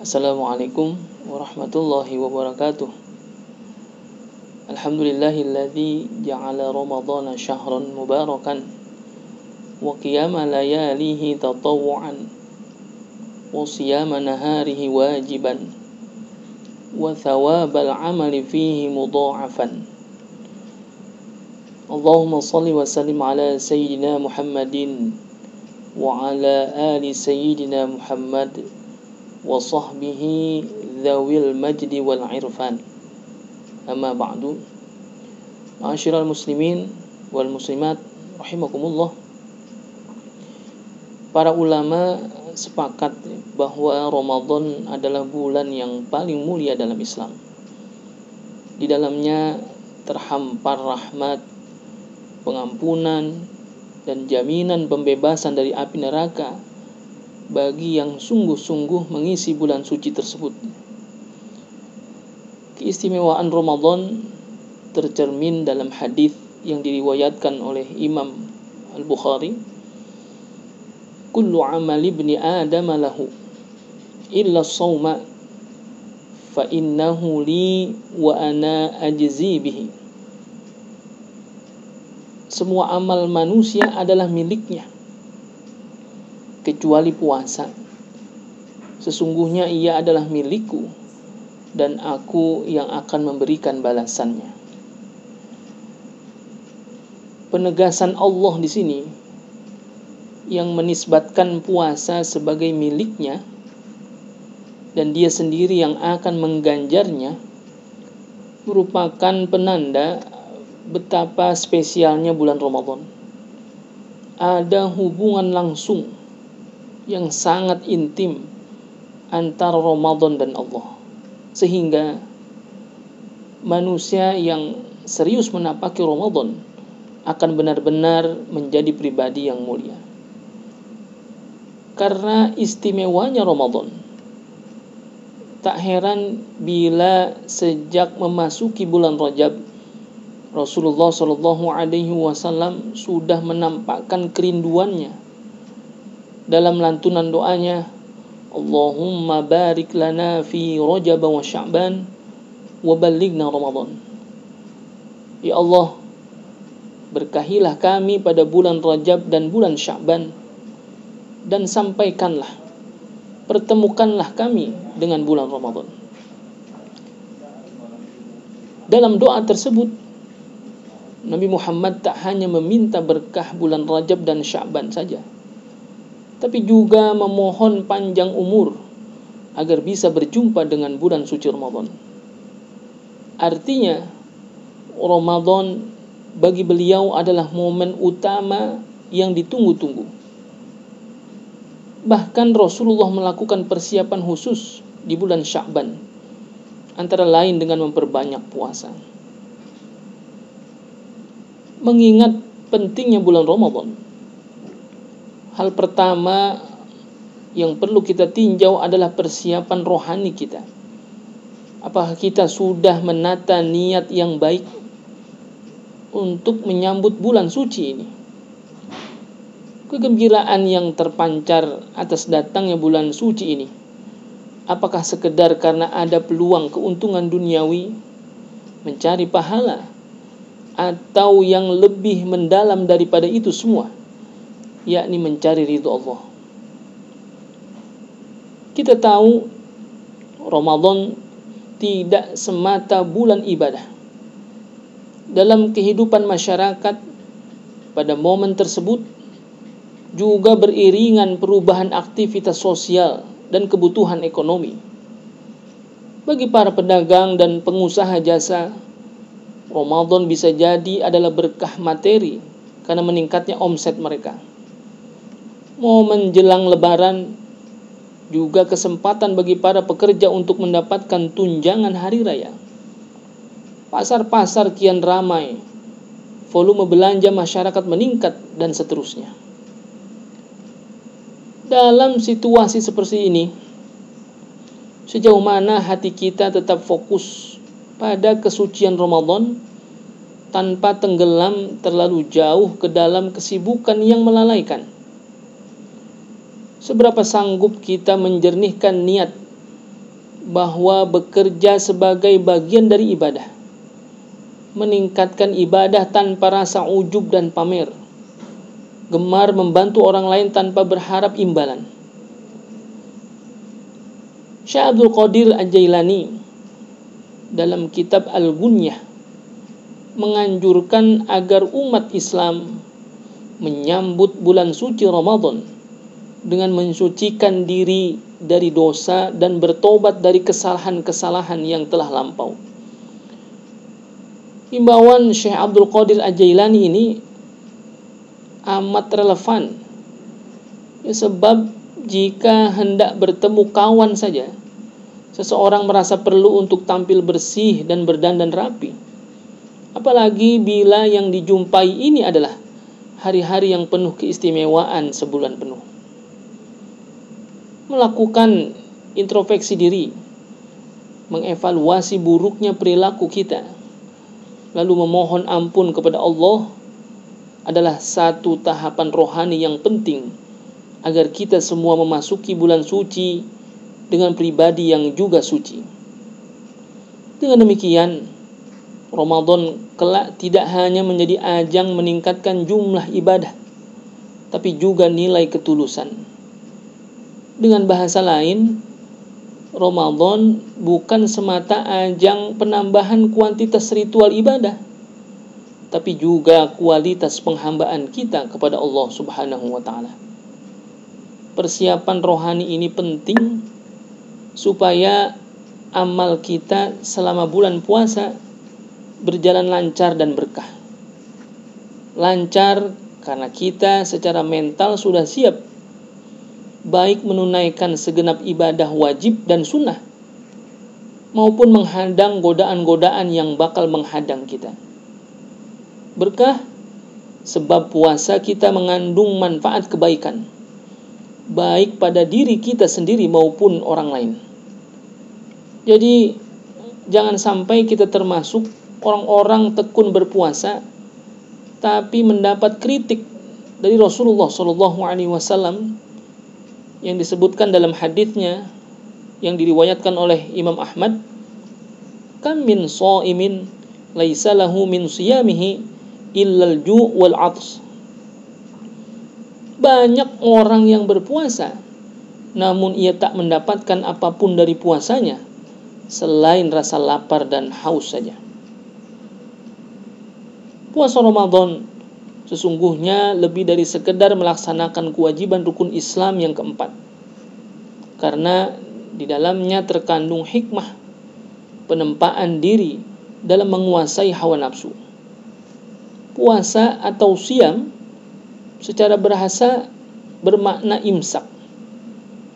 Assalamualaikum warahmatullahi wabarakatuh. Alhamdulillahilladzi ja'ala ramadhana syahran mubarakan wa qiyama layalihi tatawwu'an wa siyama naharihi wajiban wa thawabal amali fihi mudha'afan. Allahumma salli wa sallim ala sayyidina Muhammadin wa ala ali sayyidina Muhammad wa sahbihi dhawil majdi wal irfan. Amma ba'du. Ma'asyiral muslimin wal muslimat rahimakumullah. Para ulama sepakat bahwa Ramadan adalah bulan yang paling mulia dalam Islam. Di dalamnya terhampar rahmat, pengampunan, dan jaminan pembebasan dari api neraka bagi yang sungguh-sungguh mengisi bulan suci tersebut. Keistimewaan Ramadan tercermin dalam hadis yang diriwayatkan oleh Imam Al-Bukhari, kullu amali ibni Adam lahu illa as-sawma fa innahu li wa ana ajzi bihi. Semua amal manusia adalah miliknya kecuali puasa. Sesungguhnya ia adalah milikku dan aku yang akan memberikan balasannya. Penegasan Allah di sini yang menisbatkan puasa sebagai miliknya dan dia sendiri yang akan mengganjarnya merupakan penanda betapa spesialnya bulan Ramadan. Ada hubungan langsung yang sangat intim antara Ramadan dan Allah, sehingga manusia yang serius menapaki Ramadan akan benar-benar menjadi pribadi yang mulia. Karena istimewanya Ramadan, tak heran bila sejak memasuki bulan Rajab, Rasulullah SAW sudah menampakkan kerinduannya dalam lantunan doanya, Allahumma barik lana fi Rajab wa Sya'ban wa ballighna Ramadan. Ya Allah, berkahilah kami pada bulan Rajab dan bulan Sya'ban, dan sampaikanlah, pertemukanlah kami dengan bulan Ramadan. Dalam doa tersebut, Nabi Muhammad tak hanya meminta berkah bulan Rajab dan Sya'ban saja, tapi juga memohon panjang umur agar bisa berjumpa dengan bulan suci Ramadan. Artinya, Ramadan bagi beliau adalah momen utama yang ditunggu-tunggu. Bahkan Rasulullah melakukan persiapan khusus di bulan Sya'ban, antara lain dengan memperbanyak puasa. Mengingat pentingnya bulan Ramadan, hal pertama yang perlu kita tinjau adalah persiapan rohani kita. Apakah kita sudah menata niat yang baik untuk menyambut bulan suci ini? Kegembiraan yang terpancar atas datangnya bulan suci ini, apakah sekedar karena ada peluang keuntungan duniawi, mencari pahala, atau yang lebih mendalam daripada itu semua, yakni mencari ridho Allah? Kita tahu Ramadan tidak semata bulan ibadah. Dalam kehidupan masyarakat pada momen tersebut juga beriringan perubahan aktivitas sosial dan kebutuhan ekonomi. Bagi para pedagang dan pengusaha jasa, Ramadan bisa jadi adalah berkah materi karena meningkatnya omset mereka. Momen jelang Lebaran juga kesempatan bagi para pekerja untuk mendapatkan tunjangan hari raya. Pasar-pasar kian ramai, volume belanja masyarakat meningkat, dan seterusnya. Dalam situasi seperti ini, sejauh mana hati kita tetap fokus pada kesucian Ramadan tanpa tenggelam terlalu jauh ke dalam kesibukan yang melalaikan? Seberapa sanggup kita menjernihkan niat bahwa bekerja sebagai bagian dari ibadah, meningkatkan ibadah tanpa rasa ujub dan pamer, gemar membantu orang lain tanpa berharap imbalan. Syekh Abdul Qadir Al-Jailani dalam kitab Al-Gunyah menganjurkan agar umat Islam menyambut bulan suci Ramadan dengan mensucikan diri dari dosa dan bertobat dari kesalahan-kesalahan yang telah lampau. Himbauan Syekh Abdul Qadir Al-Jailani ini amat relevan, ya, sebab jika hendak bertemu kawan saja, seseorang merasa perlu untuk tampil bersih dan berdandan rapi. Apalagi bila yang dijumpai ini adalah hari-hari yang penuh keistimewaan sebulan penuh. Melakukan introspeksi diri, mengevaluasi buruknya perilaku kita, lalu memohon ampun kepada Allah adalah satu tahapan rohani yang penting agar kita semua memasuki bulan suci dengan pribadi yang juga suci. Dengan demikian, Ramadan kelak tidak hanya menjadi ajang meningkatkan jumlah ibadah, tapi juga nilai ketulusan. Dengan bahasa lain, Ramadan bukan semata ajang penambahan kuantitas ritual ibadah, tapi juga kualitas penghambaan kita kepada Allah Subhanahu wa ta'ala. Persiapan rohani ini penting supaya amal kita selama bulan puasa berjalan lancar dan berkah. Lancar karena kita secara mental sudah siap, baik menunaikan segenap ibadah wajib dan sunnah, maupun menghadang godaan-godaan yang bakal menghadang kita. Berkah sebab puasa kita mengandung manfaat kebaikan, baik pada diri kita sendiri maupun orang lain. Jadi jangan sampai kita termasuk orang-orang tekun berpuasa tapi mendapat kritik dari Rasulullah SAW yang disebutkan dalam hadisnya yang diriwayatkan oleh Imam Ahmad, kam min shaimin laisa lahu min siyamihi illal ju' wal 'aths. Banyak orang yang berpuasa namun ia tak mendapatkan apapun dari puasanya selain rasa lapar dan haus saja. Puasa Ramadan sesungguhnya lebih dari sekedar melaksanakan kewajiban rukun Islam yang keempat, karena di dalamnya terkandung hikmah penempaan diri dalam menguasai hawa nafsu. Puasa atau siam secara bahasa bermakna imsak,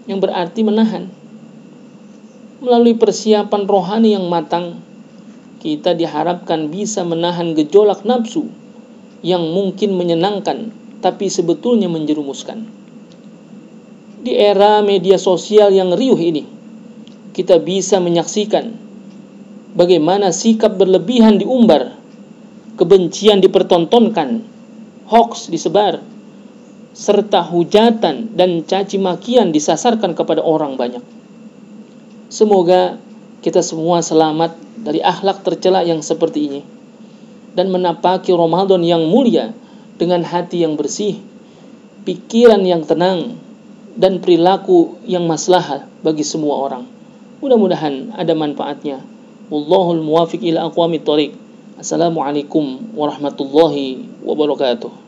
yang berarti menahan. Melalui persiapan rohani yang matang, kita diharapkan bisa menahan gejolak nafsu yang mungkin menyenangkan tapi sebetulnya menjerumuskan. Di era media sosial yang riuh ini, kita bisa menyaksikan bagaimana sikap berlebihan diumbar, kebencian dipertontonkan, hoaks disebar, serta hujatan dan caci makian disasarkan kepada orang banyak. Semoga kita semua selamat dari akhlak tercela yang seperti ini dan menapaki Ramadan yang mulia dengan hati yang bersih, pikiran yang tenang, dan perilaku yang maslahah bagi semua orang. Mudah-mudahan ada manfaatnya. Wallahul muwafiq ila aqwamit thoriq. Assalamualaikum warahmatullahi wabarakatuh.